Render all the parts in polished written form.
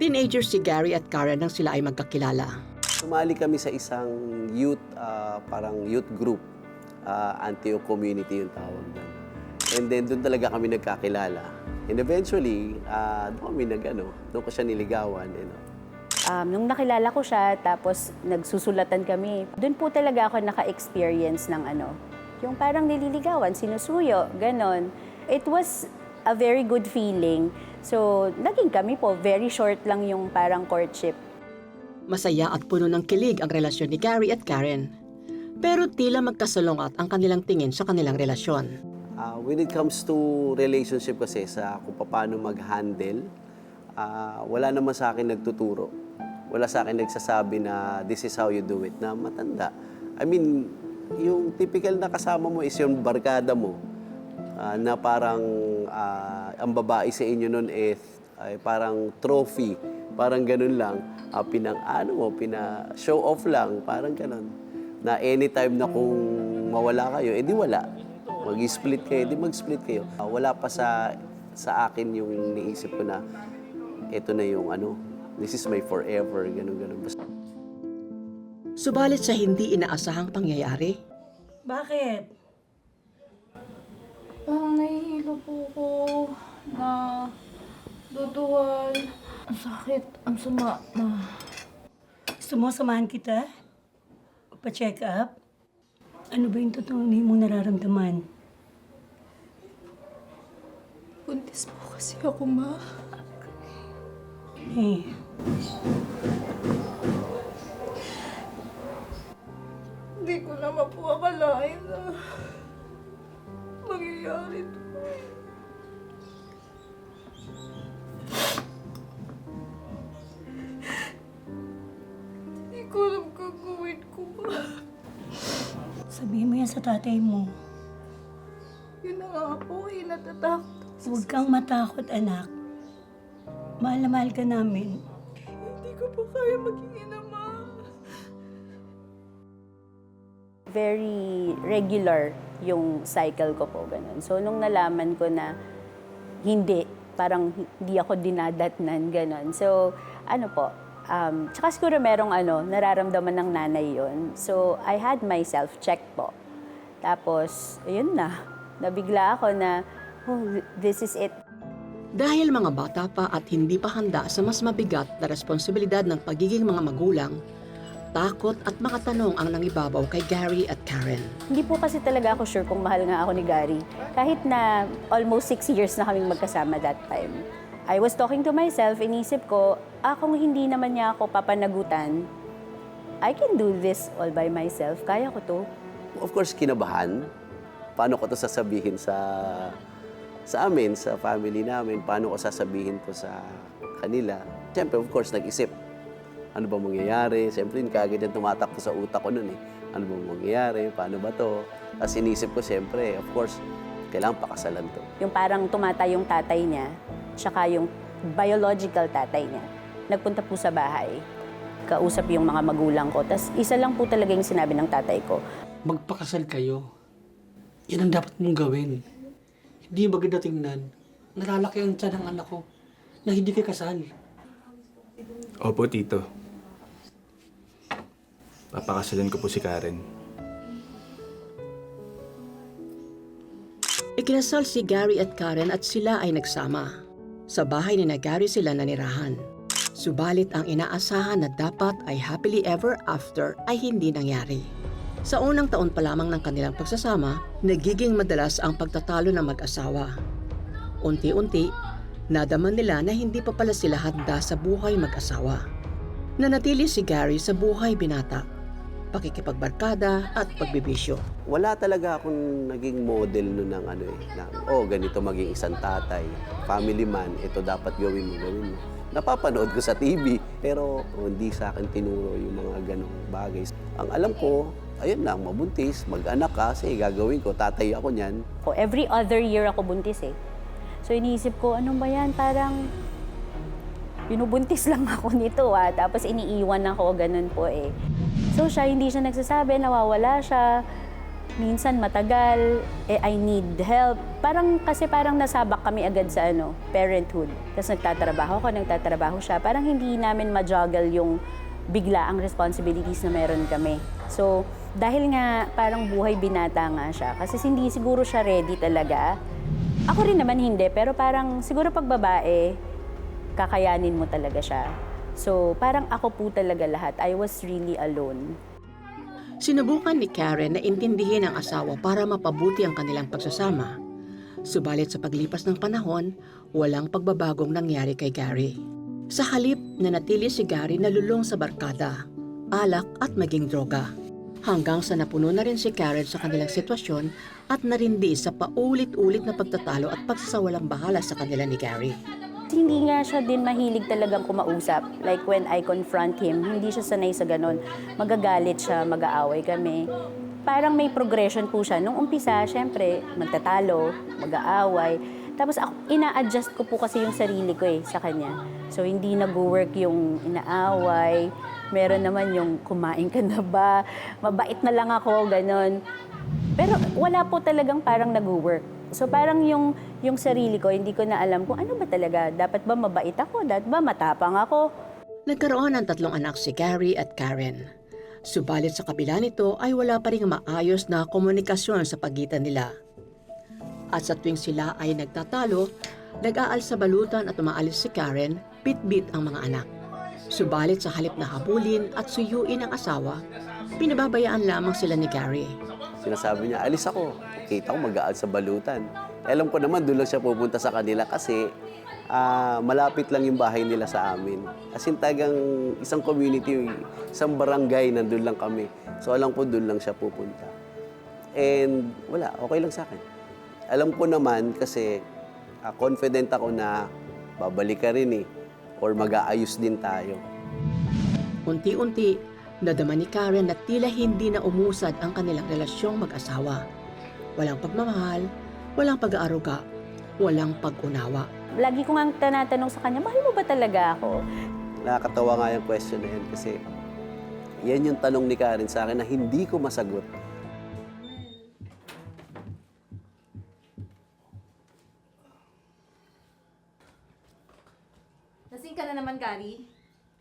Teenagers si Gary at Karen nang sila ay magkakilala. Sumali kami sa isang parang youth group. Antioch community yung tawag doon. And then doon talaga kami nagkakilala. And eventually, doon ko siya niligawan. Nung nakilala ko siya, tapos nagsusulatan kami, doon po talaga ako naka-experience ng yung parang nililigawan, sinusuyo, ganon. It was a very good feeling. So, naging kami po, very short lang yung parang courtship. Masaya at puno ng kilig ang relasyon ni Gary at Karen. Pero tila magkasalungat ang kanilang tingin sa kanilang relasyon. When it comes to relationship kasi sa kung paano mag-handle, wala naman sa akin nagtuturo. Wala sa akin nagsasabi na this is how you do it, na matanda. I mean, yung typical na kasama mo is yung barkada mo, na parang ang babae sa inyo nun ay parang trophy, parang ganun lang. Pina-show off lang, parang ganun. Na anytime na kung mawala kayo, edi wala. Mag-split kayo, edi mag-split kayo. Wala pa sa akin yung niisip ko na ito na yung this is my forever, ganun-ganun. Subalit sa hindi inaasahang pangyayari. Bakit? Parang nahihilo po ko na duduwal. Ang sakit, ang sama na. Gusto mo samahan kita? Pa-check up? Ano ba yung totoong hindi mong nararamdaman? Buntis po kasi ako, ma. Eh, Hindi ko naman po akalain na mangyayari to. Hindi ko alam gagawin ko, ma. sabihin mo yan sa tatay mo. Yun na nga po, natatakot. Huwag kang matakot, anak. Mahal na mahal ka namin. Hindi ko po kaya maging ina, ma. Very regular yung cycle ko po, ganun. So, nung nalaman ko na parang hindi ako dinadatnan, ganun. So, tsaka siguro merong nararamdaman ng nanay yon. So, I had my self-check po. Tapos, ayun na. Nabigla ako na, this is it. Dahil mga bata pa at hindi pa handa sa mas mabigat na responsibilidad ng pagiging mga magulang, takot at mga tanong ang nangibabaw kay Gary at Karen. Hindi po kasi talaga ako sure kung mahal nga ako ni Gary. Kahit na almost 6 years na kaming magkasama that time. I was talking to myself, inisip ko, kung hindi naman niya ako papanagutan, I can do this all by myself. Kaya ko to. Of course, kinabahan. Paano ko to sasabihin sa amin, sa family namin? Paano ko sasabihin to sa kanila? Siyempre, of course, nag-isip. Ano ba mangyayari? Siyempre, kagad yung tumatakbo sa utak ko nun eh. Ano ba mangyayari? Paano ba to? Tapos inisip ko, siyempre, of course, kailangan pakasalan to. Yung parang tumatay yung tatay niya, tsaka yung biological tatay niya. Nagpunta po sa bahay. Kausap yung mga magulang ko. Tapos isa lang po talaga yung sinabi ng tatay ko. Magpakasal kayo. Yan ang dapat mong gawin. Hindi maganda tingnan. Nalalaki ang tiyan ng anak ko na hindi kayo kasal. Opo, tito. Papakasalan ko po si Karen. Ikinasal si Gary at Karen at sila ay nagsama. Sa bahay ni Gary sila nanirahan. Subalit ang inaasahan na dapat ay happily ever after ay hindi nangyari. Sa unang taon pa lamang ng kanilang pagsasama, nagiging madalas ang pagtatalo ng mag-asawa. Unti-unti, nadaman nila na hindi pa pala sila handa sa buhay mag-asawa. Nanatili si Gary sa buhay binata, pakikipagbarkada at pagbibisyo. Wala talaga akong naging model nun ng ganito maging isang tatay, family man, ito dapat gawin mo. Napapanood ko sa TV, pero hindi sa akin tinuro yung mga ganong bagay. Ang alam ko, ayun lang, mabuntis, mag-anak ka, sige, gagawin ko, tatay ako niyan. Every other year ako buntis eh. So iniisip ko, ano ba yan? Parang binubuntis lang ako nito tapos iniiwan ako, ganun po eh. So siya, hindi siya nagsasabi, nawawala siya. minsan matagal, I need help. Parang nasabak kami agad sa parenthood. Tapos nagtatrabaho siya. Parang hindi namin ma-juggle yung bigla ang responsibilities na meron kami. So, dahil nga parang buhay binata nga siya, kasi hindi siguro siya ready talaga. Ako rin naman hindi, pero parang siguro pag babae, kakayanin mo talaga siya. So, parang ako po talaga lahat. I was really alone. Sinubukan ni Karen na intindihin ang asawa para mapabuti ang kanilang pagsasama. Subalit sa paglipas ng panahon, walang pagbabagong nangyari kay Gary. Sa halip, nanatili si Gary nalulong sa barkada, alak at maging droga. Hanggang sa napuno na rin si Karen sa kanilang sitwasyon at narindi sa paulit-ulit na pagtatalo at pagsasawalang bahala sa kanila ni Gary. Hindi nga siya din mahilig talagang kumausap. Like when I confront him, hindi siya sanay sa ganon. Magagalit siya, mag-aaway kami. Parang may progression po siya. Nung umpisa, syempre, magtatalo, mag-aaway. Tapos ina-adjust ko po kasi yung sarili ko sa kanya. So hindi nag-work yung inaaway. Meron naman yung kumain ka na ba? Mabait na lang ako, ganon. Pero wala po talagang parang nag-work. So parang yung sarili ko, hindi ko na alam kung ano ba talaga. Dapat ba mabait ako? Dapat ba matapang ako? Nagkaroon ng 3 anak si Gary at Karen. Subalit sa kabila nito ay wala pa rin maayos na komunikasyon sa pagitan nila. At sa tuwing sila ay nagtatalo, nag-aalsabalutan at umaalis si Karen, bit-bit ang mga anak. Subalit sa halip na habulin at suyuin ang asawa, pinababayaan lamang sila ni Gary. Sinasabi niya, alis ako. Kita ko mag-aal sa balutan. Alam ko naman, doon lang siya pupunta sa kanila kasi malapit lang yung bahay nila sa amin. As in, tagang isang community, isang barangay, nandun lang kami. So alam ko, doon lang siya pupunta. And wala, okay lang sa akin. Alam ko naman kasi confident ako na babalik ka rin or mag-aayos din tayo. Unti-unti, nadama ni Karen na tila hindi na umusad ang kanilang relasyong mag-asawa. Walang pagmamahal, walang pag-aaruga, walang pag-unawa. Lagi ko nga tinatanong sa kanya, mahal mo ba talaga ako? Nakakatawa nga yung question na yan kasi yan yung tanong ni Karen sa akin na hindi ko masagot. Lasing ka na naman, Gary.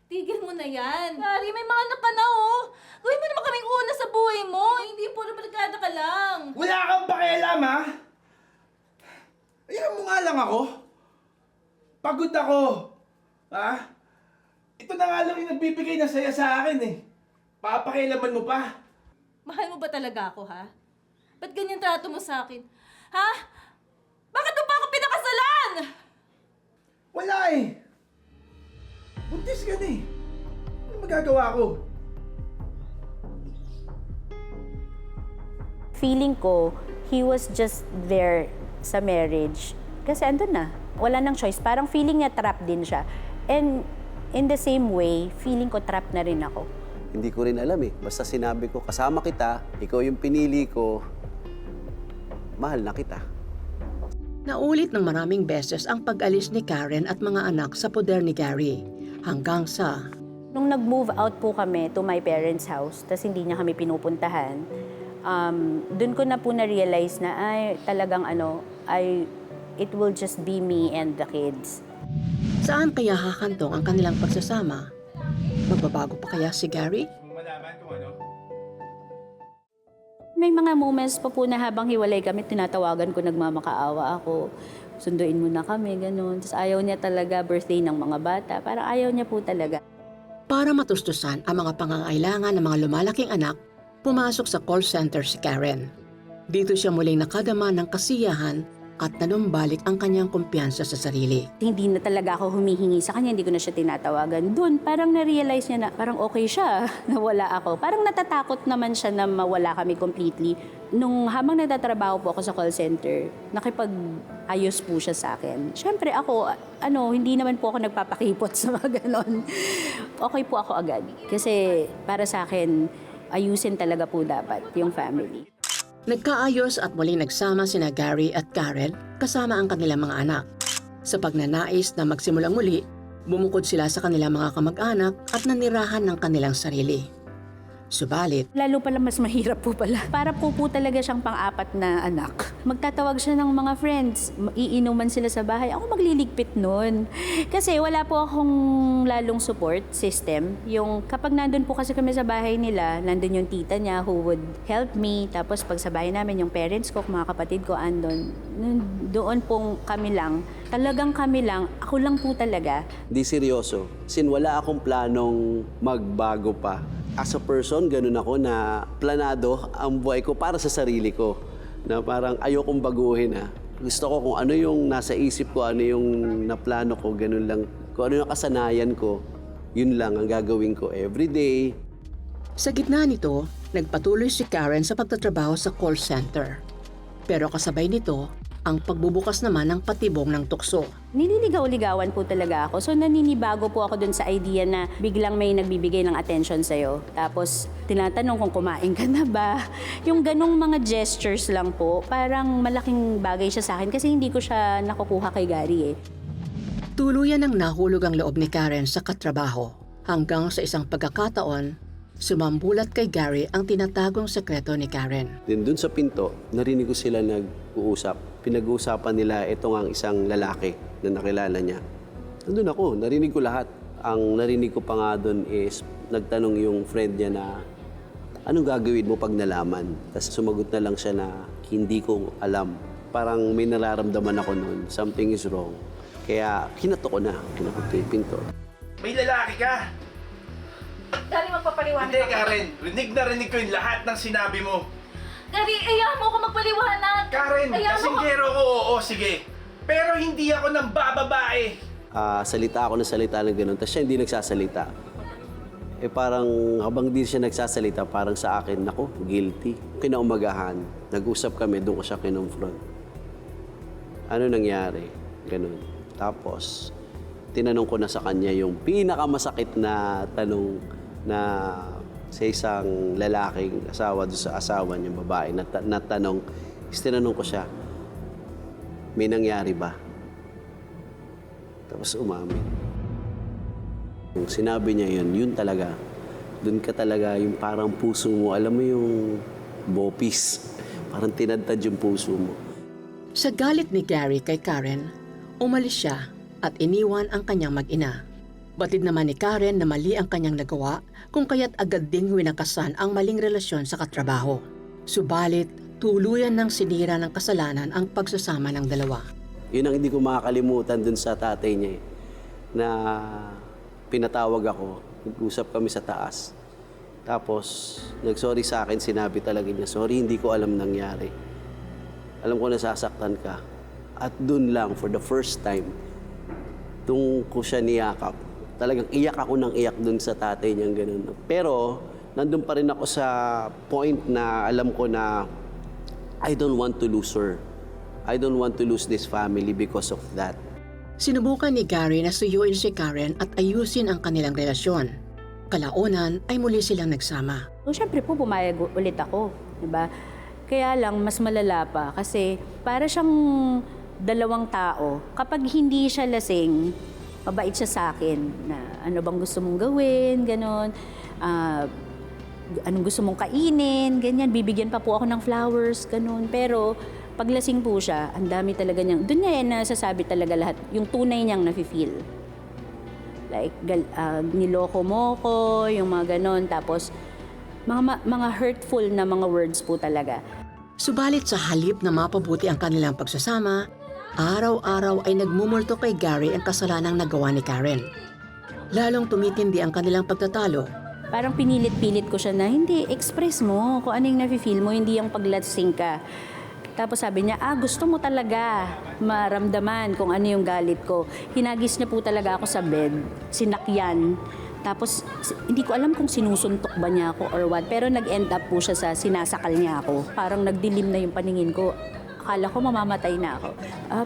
Tigil mo na yan. Gary, may mga anak ka na, oh. Gawin mo naman kaming una sa buhay mo. Hindi puro barkada ka lang. Wala kang pakialam, ha? Ayaw mo nga lang ako. Pagod ako. Ha? Ito na nga lang yung nagbibigay ng saya sa akin, Papakialaman mo pa. Mahal mo ba talaga ako, ha? Ba't ganyan trato mo sa akin? Ha? Bakit mo pa ako pinakasalan? Wala Buntis ka na Ano magagawa ko? Feeling ko, he was just there sa marriage. Kasi andun na. Wala nang choice. Parang feeling niya trap din siya. And in the same way, feeling ko trap na rin ako. Hindi ko rin alam Basta sinabi ko, kasama kita, ikaw yung pinili ko, mahal na kita. Naulit ng maraming beses ang pag-alis ni Karen at mga anak sa poder ni Gary. Hanggang sa... Nung nag-move out po kami to my parents' house, tas hindi niya kami pinupuntahan, dun ko na po na-realize na talagang it will just be me and the kids. Saan kaya hakantong ang kanilang pagsasama? Magbabago pa kaya si Gary? May mga moments pa po na habang hiwalay kami, tinatawagan ko, nagmamakaawa ako. Sunduin mo na kami, ganun. Tapos ayaw niya talaga, birthday ng mga bata. Parang ayaw niya po talaga. Para matustusan ang mga pangangailangan ng mga lumalaking anak, pumasok sa call center si Karen. Dito siya muling nakadama ng kasiyahan at nanumbalik ang kanyang kumpiyansa sa sarili. Hindi na talaga ako humihingi sa kanya, hindi ko na siya tinatawagan. Doon, parang na-realize niya na parang okay siya na wala ako. Parang natatakot naman siya na mawala kami completely. Nung habang nagtatrabaho po ako sa call center, nakipag-ayos po siya sa akin. Siyempre ako, hindi naman po ako nagpapakipot sa mga ganon. Okay po ako agad. Kasi para sa akin, ayusin talaga po dapat yung family. Nagkaayos at muling nagsama sina Gary at Karen kasama ang kanilang mga anak. Sa pagnanais na magsimulang muli, bumukod sila sa kanilang mga kamag-anak at nanirahan ng kanilang sarili. Subalit, Lalo pala mas mahirap po pala. Para po talaga siyang pang-apat na anak. Magtatawag siya ng mga friends, iinuman sila sa bahay. Ako magliligpit nun. Kasi wala po akong lalong support system. Yung kapag nandun po kasi kami sa bahay nila, nandun yung tita niya who would help me. Tapos pag sa bahay namin, yung parents ko, mga kapatid ko andun. Doon pong kami lang. Talagang kami lang. Ako lang po talaga. Di seryoso. Sin wala akong planong magbago pa. As a person, ganun ako na planado ang buhay ko para sa sarili ko. Na parang ayokong baguhin Gusto ko kung ano yung nasa isip ko, ano yung naplano ko, ganun lang. Kung ano yung kasanayan ko, yun lang ang gagawin ko everyday. sa gitna nito, nagpatuloy si Karen sa pagtatrabaho sa call center. Pero kasabay nito, ang pagbubukas naman ng patibong ng tukso. Nililigaw-ligawan po talaga ako. So naninibago po ako dun sa idea na biglang may nagbibigay ng attention sa'yo. Tapos tinatanong kung kumain ka na ba. Yung ganong mga gestures lang po, parang malaking bagay siya sa akin kasi hindi ko siya nakukuha kay Gary eh. Tuluyan ang nahulog ang loob ni Karen sa katrabaho hanggang sa isang pagkakataon, sumambulat kay Gary ang tinatagong sekreto ni Karen. Then dun sa pinto, narinig ko sila nag-uusap. Pinag-uusapan nila itong ang isang lalaki na nakilala niya. Nandun ako, narinig ko lahat. Ang narinig ko pa nga dun is, nagtanong yung friend niya na, anong gagawin mo pag nalaman? Tapos sumagot na lang siya na, hindi ko alam. Parang may nararamdaman ako nun, something is wrong. Kaya kinato ko na, kinakot ko yung pinto. May lalaki ka! Gary, magpapaliwanag Hindi, ako. Karen. Rinig ko yung lahat ng sinabi mo. Gary, ayaw mo ako magpaliwanag. Karen, Ayaw mo kasinggero ko, oo, sige. Pero hindi ako nang bababae. Salita ako ng salita ng ganun, tapos siya hindi nagsasalita. Eh parang habang di siya nagsasalita, parang sa akin, nako, guilty. Kinaumagahan, nag-usap kami, doon ko siya kinonfront. Ano nangyari? Ganun. Tapos, tinanong ko na sa kanya yung pinakamasakit na tanong na sa isang lalaking asawa doon sa asawa niyang babae na tanong, is tinanong ko siya, may nangyari ba? Tapos umamin. Yung sinabi niya yun talaga. Doon ka talaga, yung parang puso mo, alam mo yung bopis. Parang tinadtad yung puso mo. Sa galit ni Gary kay Karen, umalis siya at iniwan ang kanyang mag-ina. Batid naman ni Karen na mali ang kanyang nagawa kung kaya't agad ding winakasan ang maling relasyon sa katrabaho. Subalit, tuluyan ng sinira ng kasalanan ang pagsasama ng dalawa. Yun ang hindi ko makakalimutan dun sa tatay niya na pinatawag ako, nag-usap kami sa taas. Tapos, nag-sorry sa akin, sinabi talaga niya, sorry, hindi ko alam nangyari. Alam ko nasasaktan ka. At dun lang, for the first time, tung ko siya niyakap. Talagang iyak ako ng iyak dun sa tatay niyang ganun. Pero, nandun pa rin ako sa point na alam ko na I don't want to lose her. I don't want to lose this family because of that. Sinubukan ni Gary na suyuin si Karen at ayusin ang kanilang relasyon. Kalaunan ay muli silang nagsama. So, syempre po, pumayag ulit ako, diba? Kaya lang, mas malala pa kasi para siyang dalawang tao. Kapag hindi siya lasing, mabait siya sa akin na ano bang gusto mong gawin, gano'n. Anong gusto mong kainin, ganyan. Bibigyan pa po ako ng flowers, gano'n. Pero pag lasing po siya, ang dami talaga niyang, doon niya nasasabi talaga lahat, yung tunay niyang nafe-feel. Like, niloko mo ko, yung mga gano'n. Tapos, mga hurtful na mga words po talaga. Subalit sa halip na mapabuti ang kanilang pagsasama, araw-araw ay nagmumulto kay Gary ang kasalanang nagawa ni Karen. Lalong tumitindi ang kanilang pagtatalo. Parang pinilit-pilit ko siya na, hindi, express mo kung ano yung nafe-feel mo, hindi yung paglasing ka. Tapos sabi niya, gusto mo talaga maramdaman kung ano yung galit ko. Hinagis niya po talaga ako sa bed, sinakyan. Tapos hindi ko alam kung sinusuntok ba niya ako or what, pero nag-end up po siya sa sinasakal niya ako. Parang nagdilim na yung paningin ko. Akala ko mamamatay na ako.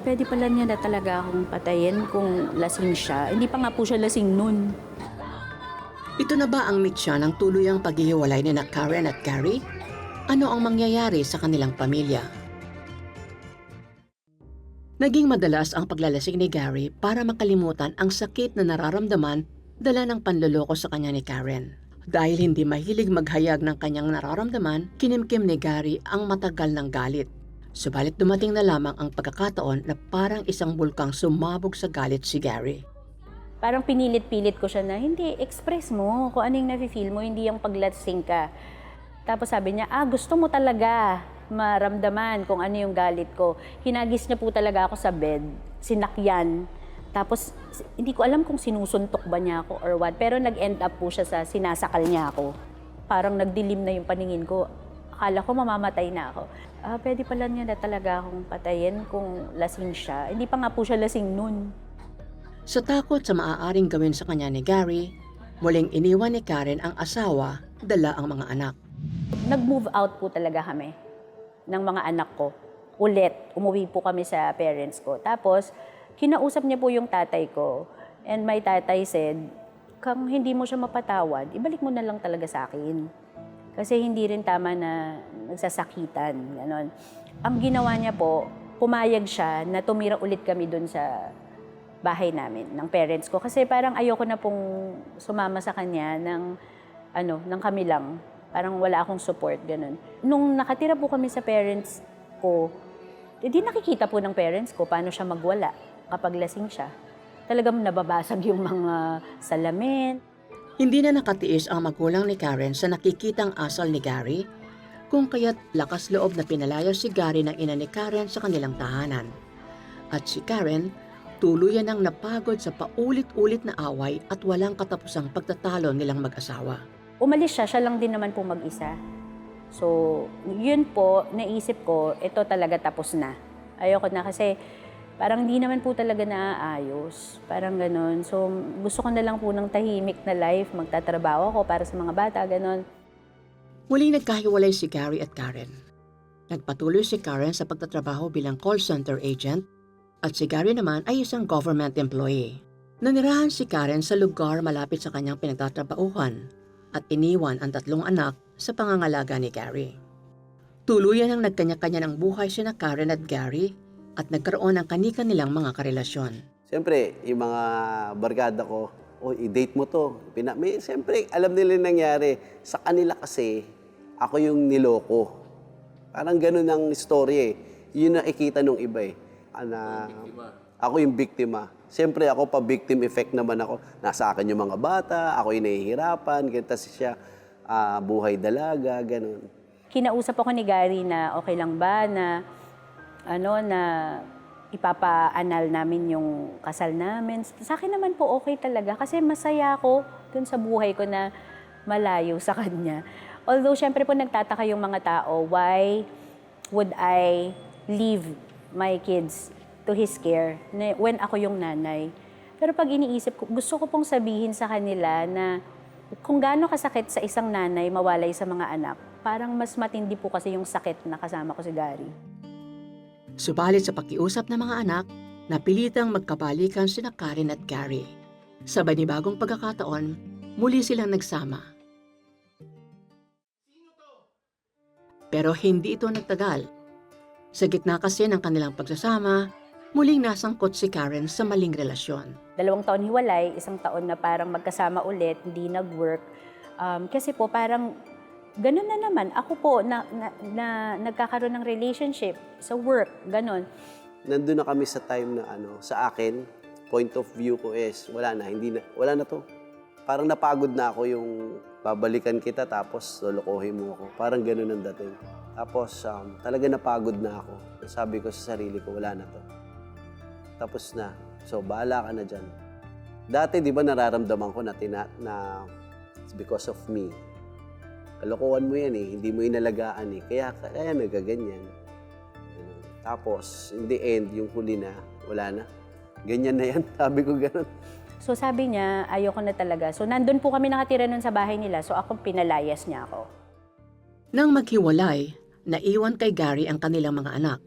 Pwede pala niya na talaga akong patayin kung lasing siya. Hindi pa nga po siya lasing nun. Ito na ba ang mitya ng tuluyang paghihiwalay ni Karen at Gary? Ano ang mangyayari sa kanilang pamilya? Naging madalas ang paglalasing ni Gary para makalimutan ang sakit na nararamdaman dala ng panloloko sa kanya ni Karen. Dahil hindi mahilig maghayag ng kanyang nararamdaman, kinimkim ni Gary ang matagal ng galit. Subalit dumating na lamang ang pagkakataon na parang isang bulkang sumabog sa galit si Gary. Parang pinilit-pilit ko siya na, hindi, express mo kung ano yung nafe-feel mo, hindi yung paglasing ka. Tapos sabi niya, gusto mo talaga maramdaman kung ano yung galit ko. Hinagis niya po talaga ako sa bed, sinakyan. Tapos hindi ko alam kung sinusuntok ba niya ako or what, pero nag-end up po siya sa sinasakal niya ako. Parang nagdilim na yung paningin ko. Akala ko mamamatay na ako. Pwede pala niya na talaga akong patayin kung lasing siya. Hindi pa nga po siya lasing nun. Sa takot sa maaaring gawin sa kanya ni Gary, muling iniwan ni Karen ang asawa, dala ang mga anak. Nag-move out po talaga kami ng mga anak ko. Ulit, umuwi po kami sa parents ko. Tapos, kinausap niya po yung tatay ko. And my tatay said, kung hindi mo siya mapatawad, ibalik mo na lang talaga sa akin. Kasi hindi rin tama na nagsasakitan. Ganon. Ang ginawa niya po, pumayag siya na tumira ulit kami dun sa bahay namin, ng parents ko. Kasi parang ayoko na pong sumama sa kanya ng kami lang. Parang wala akong support, ganon. Nung nakatira po kami sa parents ko, hindi nakikita po ng parents ko paano siya magwala kapag lasing siya. Talagang nababasag yung mga salamin. Hindi na nakatiis ang magulang ni Karen sa nakikitang asal ni Gary, kung kaya't lakas loob na pinalayas si Gary ng ina ni Karen sa kanilang tahanan. At si Karen, tuluyan ang napagod sa paulit-ulit na away at walang katapusang pagtatalo nilang mag-asawa. Umalis siya lang din naman po mag-isa. So, yun po, naisip ko, ito talaga tapos na. Ayoko na kasi parang hindi naman po talaga naaayos. Parang ganon. So, gusto ko na lang po ng tahimik na life. Magtatrabaho ako para sa mga bata, ganon. Muling nagkahiwalay si Gary at Karen. Nagpatuloy si Karen sa pagtatrabaho bilang call center agent at si Gary naman ay isang government employee. Nanirahan si Karen sa lugar malapit sa kanyang pinagtatrabahuhan at iniwan ang 3 anak sa pangangalaga ni Gary. Tuluyan ang nagkanya-kanya ng buhay sina Karen at Gary at nagkaroon ng kani-kanilang mga karelasyon. Siyempre, yung mga barkada ko, i-date mo to. Siyempre, alam nila yung nangyari. Sa kanila kasi, ako yung niloko. Parang ganun ang story eh. Yun nakikita nung iba eh. Ako yung biktima. Siyempre, ako pa victim effect naman ako. Nasa akin yung mga bata, ako yung nahihirapan, kasi siya buhay dalaga, ganun. Kinausap ako ni Gary na okay lang ba na ipapa-anal namin yung kasal namin. Sa akin naman po okay talaga kasi masaya ako dun sa buhay ko na malayo sa kanya. Although, syempre po nagtataka yung mga tao, why would I leave my kids to his care when ako yung nanay? Pero pag iniisip ko, gusto ko pong sabihin sa kanila na kung gaano kasakit sa isang nanay mawalay sa mga anak, parang mas matindi po kasi yung sakit na kasama ko si Gary. Subalit sa pakiusap ng mga anak, napilitang magkabalikan sina Karen at Gary. Sa banibagong pagkakataon, muli silang nagsama. Pero hindi ito nagtagal. Sa gitna kasi ng kanilang pagsasama, muling nasangkot si Karen sa maling relasyon. 2 taon hiwalay, 1 taon na parang magkasama ulit, hindi nag-work. Kasi po parang ganun na naman. Ako po na nagkakaroon ng relationship sa work, ganun. Nandun na kami sa time na sa akin, point of view ko is wala na to. Parang napagod na ako yung babalikan kita tapos lolokohin mo ako. Parang ganun ang dating. Tapos talaga napagod na ako. Sabi ko sa sarili ko, wala na to. Tapos na. So, bahala ka na dyan. Dati, di ba, nararamdaman ko na it's because of me. Kalokohan mo yan eh. Hindi mo inalagaan eh. Kaya nagaganyan. Tapos, in the end, yung huli na, wala na. Ganyan na yan. Sabi ko ganun. So sabi niya, ayoko na talaga. So nandun po kami nakatira nun sa bahay nila. So akong pinalayas niya ako. Nang maghiwalay, naiwan kay Gary ang kanilang mga anak.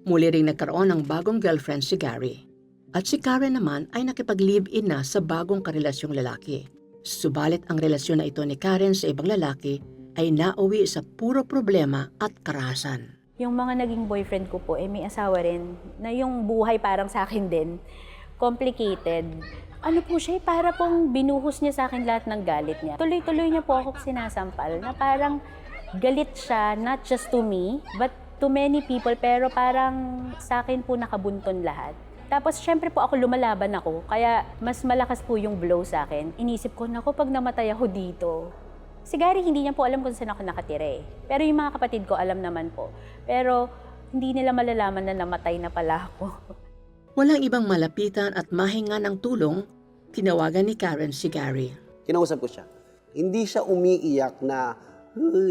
Muli ring nagkaroon ng bagong girlfriend si Gary. At si Karen naman ay nakipag-live-in na sa bagong karelasyong lalaki. Subalit ang relasyon na ito ni Karen sa ibang lalaki ay nauwi sa puro problema at karahasan. Yung mga naging boyfriend ko po, may asawa rin, na yung buhay parang sa akin din, complicated. ano po siya, para pong binuhos niya sa akin lahat ng galit niya. Tuloy-tuloy niya po ako sinasampal na parang galit siya, not just to me, but to many people, pero parang sa akin po nakabunton lahat. Tapos syempre po ako lumalaban ako, kaya mas malakas po yung blow sa akin. Inisip ko, naku, pag namatay ako dito. Si Gary, hindi niya po alam kung saan ako nakatira eh. Pero yung mga kapatid ko, alam naman po. Pero hindi nila malalaman na namatay na pala ako. Walang ibang malapitan at mahinga ng tulong, tinawagan ni Karen si Gary. Kinausap ko siya. Hindi siya umiiyak na,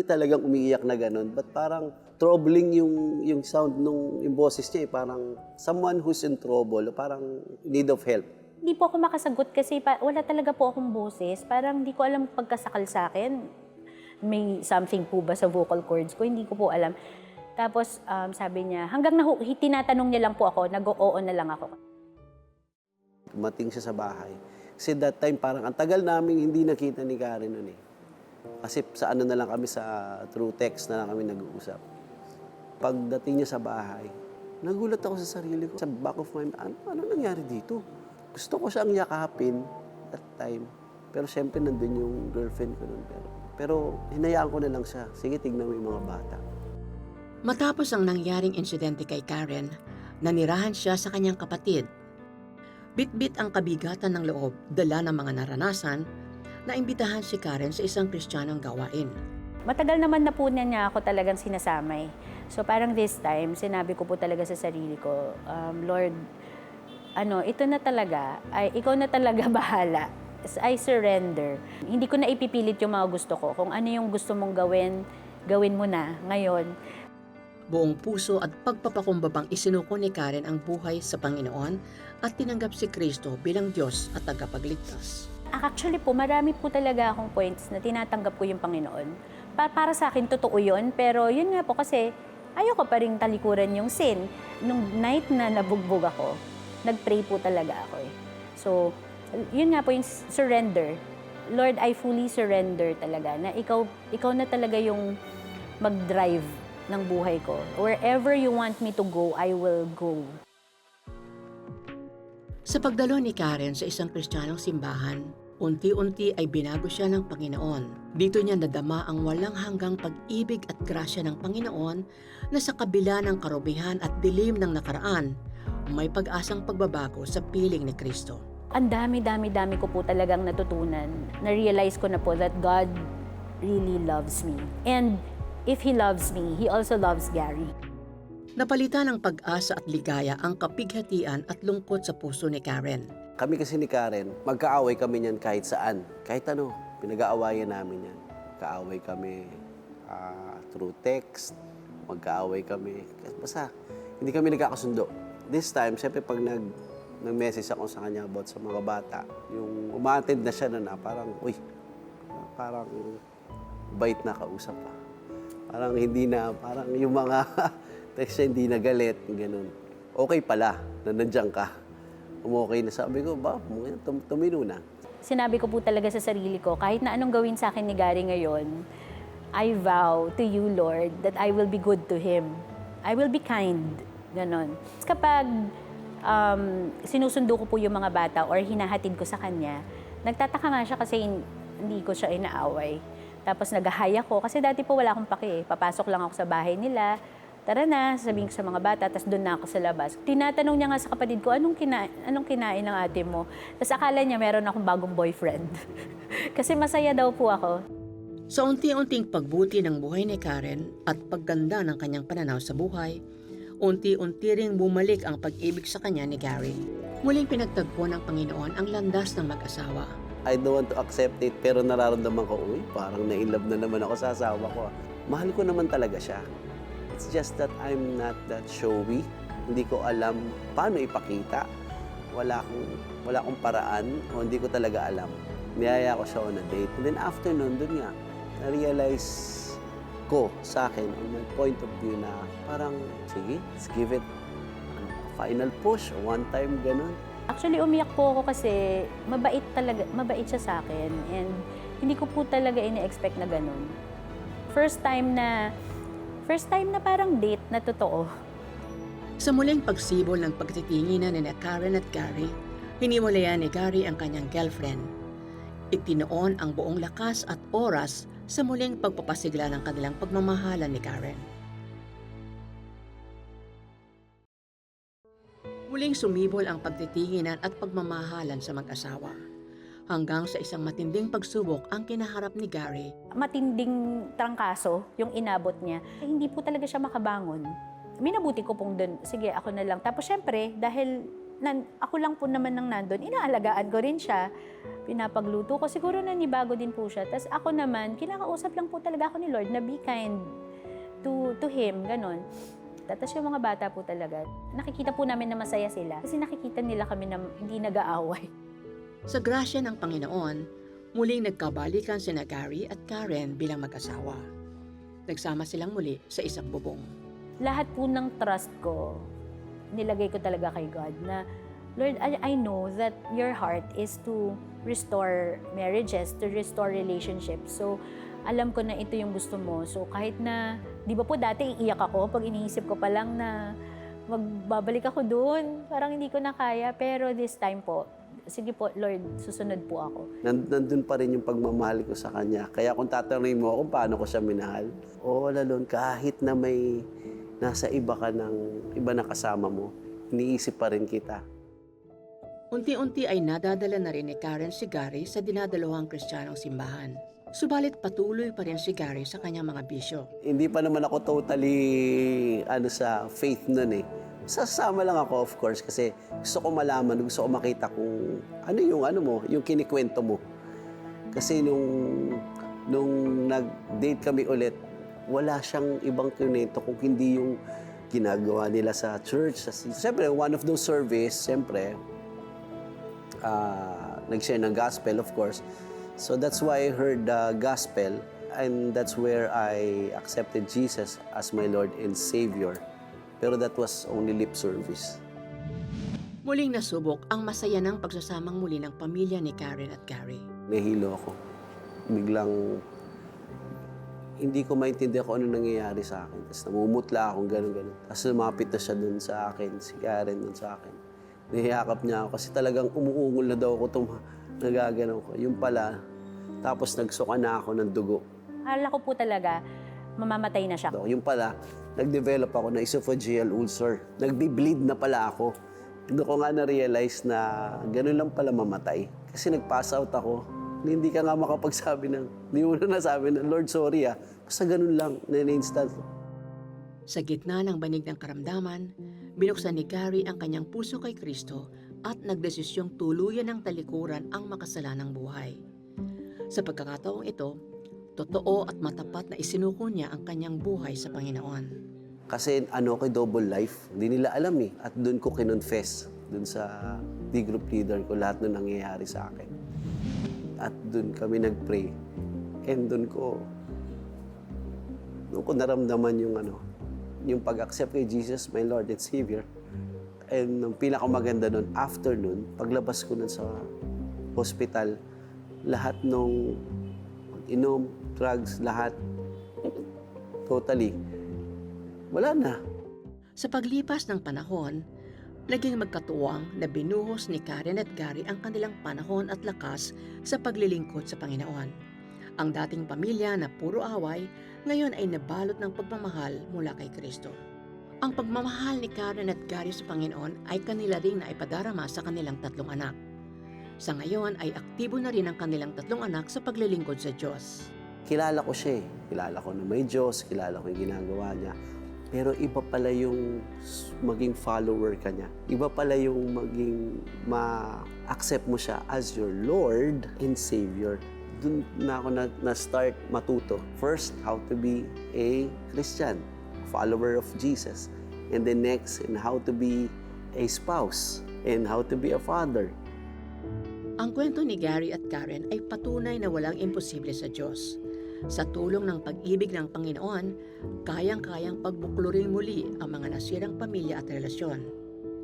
talagang umiiyak na ganun. But parang troubling yung sound yung boses niya eh. Parang someone who's in trouble, parang need of help. Hindi po ako makasagot kasi wala talaga po akong boses. Parang hindi ko alam pagkasakal sa akin. May something po ba sa vocal cords ko? Hindi ko po alam. Tapos sabi niya, hanggang tinatanong niya lang po ako, nag-oo na lang ako. Dumating siya sa bahay. Kasi that time parang ang tagal namin hindi nakita ni Karen nun eh. Kasi sa ano na lang kami, through text na lang kami nag-uusap. Pagdating niya sa bahay, nagulat ako sa sarili ko. Sa back of my mind, ano nangyari dito? Gusto ko siyang yakapin that time. Pero syempre nandun yung girlfriend ko nun. Pero hinayaan ko na lang siya. Sige, tignan mo yung mga bata. Matapos ang nangyaring insidente kay Karen, nanirahan siya sa kanyang kapatid. Bit-bit ang kabigatan ng loob, dala ng mga naranasan, naimbitahan si Karen sa isang Kristiyanong gawain. Matagal naman na po niya ako talagang sinasamay. So parang this time, sinabi ko po talaga sa sarili ko, Lord, ito na talaga, ikaw na talaga bahala. I surrender. Hindi ko na ipipilit yung mga gusto ko. Kung ano yung gusto mong gawin, gawin mo na ngayon. Buong puso at pagpapakumbabang isinuko ni Karen ang buhay sa Panginoon at tinanggap si Kristo bilang Diyos at tagapagligtas. Actually po, marami po talaga akong points na tinatanggap ko yung Panginoon. Para sa akin, totoo yun. Pero yun nga po kasi, ayoko pa rin talikuran yung sin. Nung night na nabugbog ako, nag-pray po talaga ako eh. So, yun nga po yung surrender. Lord, I fully surrender talaga na ikaw na talaga yung mag-drive ng buhay ko. Wherever you want me to go, I will go. Sa pagdalo ni Karen sa isang Kristiyanong simbahan, unti-unti ay binago siya ng Panginoon. Dito niya nadama ang walang hanggang pag-ibig at grasya ng Panginoon na sa kabila ng karubihan at dilim ng nakaraan, may pag-asang pagbabago sa piling ni Kristo. Ang dami ko po talagang natutunan. Na-realize ko na po that God really loves me. And if He loves me, He also loves Gary. Napalitan ng pag-asa at ligaya ang kapighatian at lungkot sa puso ni Karen. Kami kasi ni Karen, magkaaway kami niyan kahit saan. Kahit ano, pinag-aawayan namin yan. Magkaaway kami through text, magkaaway kami. Basta, hindi kami nagkakasundo. This time, siyempre pag nag-message ako sa kanya about sa mga bata, yung umattend na siya na parang, parang bait na kausap pa. Parang hindi na, parang yung mga text siya hindi na galit, ganun. Okay pala na nandiyan ka. Okay na, sabi ko, tumino na. Sinabi ko po talaga sa sarili ko, kahit na anong gawin sa akin ni Gary ngayon, I vow to you, Lord, that I will be good to him. I will be kind. Ganon. Kapag sinusundo ko po yung mga bata or hinahatid ko sa kanya, nagtataka nga siya kasi hindi ko siya inaaway. Tapos nag-hi ako kasi dati po wala akong paki. Papasok lang ako sa bahay nila. Tara na, sabihin ko sa mga bata, tapos doon na ako sa labas. Tinatanong niya nga sa kapatid ko, anong kinain ng ate mo? Tapos akala niya meron akong bagong boyfriend. Kasi masaya daw po ako. Sa unti-unting pagbuti ng buhay ni Karen at pagganda ng kanyang pananaw sa buhay, unti-unti ring bumalik ang pag-ibig sa kanya ni Gary. Muling pinagtagpo ng Panginoon ang landas ng mag-asawa. I don't want to accept it, pero nararamdaman ko, parang na-inlove na naman ako sa asawa ko. Mahal ko naman talaga siya. It's just that I'm not that showy. Hindi ko alam paano ipakita. Wala akong paraan o hindi ko talaga alam. Niyaya ko siya on a date. And then after nun, dun nga, na-realize ko sa akin, on my point of view na parang, sige, let's give it a final push, one time, ganun. Actually, umiyak po ako kasi mabait siya sa akin. And hindi ko po talaga ini-expect na ganun. First time na parang date na totoo. Sa muling pagsibol ng pagtitinginan ni Karen at Gary, Hiniwalayan ni Gary ang kanyang girlfriend. Itinoon ang buong lakas at oras sa muling pagpapasigla ng kanilang pagmamahalan ni Karen. Muling sumibol ang pagtitinginan at pagmamahalan sa mag-asawa. Hanggang sa isang matinding pagsubok ang kinaharap ni Gary. Matinding trangkaso yung inabot niya. Hindi po talaga siya makabangon. Minabuti ko pong doon, sige ako na lang. Tapos syempre, dahil ako lang po naman nang nandun, inaalagaan ko rin siya. Pinapagluto ko, siguro nanibago din po siya. Tapos ako naman, kinakausap lang po talaga ako ni Lord na be kind to Him, ganon. Tapos yung mga bata po talaga, nakikita po namin na masaya sila. Kasi nakikita nila kami na hindi nag-aaway. Sa grasya ng Panginoon, muling nagkabalikan sina Gary at Karen bilang mag-asawa. Nagsama silang muli sa isang bubong. Lahat po ng trust ko, nilagay ko talaga kay God na, Lord, I know that your heart is to restore marriages, to restore relationships. So, alam ko na ito yung gusto mo. So, kahit na, di ba po dati iiyak ako pag iniisip ko pa lang na magbabalik ako doon. Parang hindi ko na kaya. Pero this time po, sige po, Lord, susunod po ako. Nandun pa rin yung pagmamahal ko sa kanya. Kaya kung tatanungin mo ako paano ko siya minahal, lalon, kahit na may nasa iba na kasama mo, iniisip pa rin kita. Unti-unti ay nadadala na rin ni Karen si Gary sa dinadalawang Kristiyanong simbahan. Subalit patuloy pa rin si Gary sa kanyang mga bisyo. Hindi pa naman ako totally sa faith nun eh. Sasama lang ako, of course, kasi gusto ko malaman, gusto ko makita kung yung kinikwento mo. Kasi nung nag-date kami ulit, wala siyang ibang kinento kung hindi yung ginagawa nila sa church. Siyempre, one of those service, siyempre, nag-share ng gospel, of course. So that's why I heard the gospel, and that's where I accepted Jesus as my Lord and Savior. Pero that was only lip service. Muling nasubok ang masaya ng pagsasamang muli ng pamilya ni Karen at Gary. Nahilo ako. Biglang hindi ko maintindihan kung ano nangyayari sa akin. Tapos namumutla akong gano'n. Tapos lumapit na siya dun sa akin, si Karen dun sa akin. Nihiyakap niya ako kasi talagang umuungol na daw ako nagaganaw ko. Yung pala, tapos nagsuka na ako ng dugo. Akala ko po talaga, mamamatay na siya. Yung pala, nag-develop ako ng esophageal ulcer. Nagbi-bleed na pala ako. Doon ko nga na-realize na gano'n lang pala mamatay. Kasi nag-pass out ako. Hindi ka nga makapagsabi hindi mo na nasabi na, Lord, sorry Basta gano'n lang, na-instant. Sa gitna ng banig ng karamdaman, binuksan ni Gary ang kanyang puso kay Kristo at nagdesisyong tuluyan ng talikuran ang makasalanang buhay. Sa pagkakataong ito, totoo at matapat na isinuko niya ang kanyang buhay sa Panginoon. Kasi kay double life, hindi nila alam eh. At doon ko kinonfess, doon sa D-group leader ko, lahat na nangyayari sa akin. At doon kami nag-pray. And doon ko naramdaman yung pag-accept kay Jesus, my Lord and Savior. And ang pinakamaganda nun, after nun, paglabas ko nun sa hospital, lahat nung inom, drugs, lahat, totally, wala na. Sa paglipas ng panahon, naging magkatuwang na binuhos ni Karen at Gary ang kanilang panahon at lakas sa paglilingkod sa Panginoon. Ang dating pamilya na puro away, ngayon ay nabalot ng pagmamahal mula kay Kristo. Ang pagmamahal ni Karen at Gary sa Panginoon ay kanila ring naipadarama sa kanilang 3 anak. Sa ngayon ay aktibo na rin ang kanilang 3 anak sa paglilingkod sa Diyos. Kilala ko siya eh. Kilala ko na may Diyos, kilala ko yung ginagawa niya. Pero iba pala yung maging follower ka niya. Iba pala yung maging ma-accept mo siya as your Lord and Savior. Doon na ako na-start matuto. First, how to be a Christian, follower of Jesus. And then next, and how to be a spouse, and how to be a father. Ang kwento ni Gary at Karen ay patunay na walang imposible sa Diyos. Sa tulong ng pag-ibig ng Panginoon, kayang-kayang pagbuklurin muli ang mga nasirang pamilya at relasyon.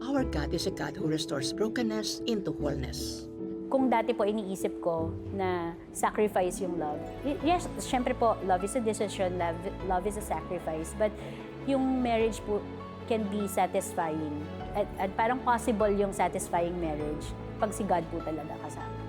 Our God is a God who restores brokenness into wholeness. Kung dati po iniisip ko na sacrifice yung love. Yes, syempre po, love is a decision, love is a sacrifice. But yung marriage po can be satisfying. At parang possible yung satisfying marriage. pag si God po talaga kasama.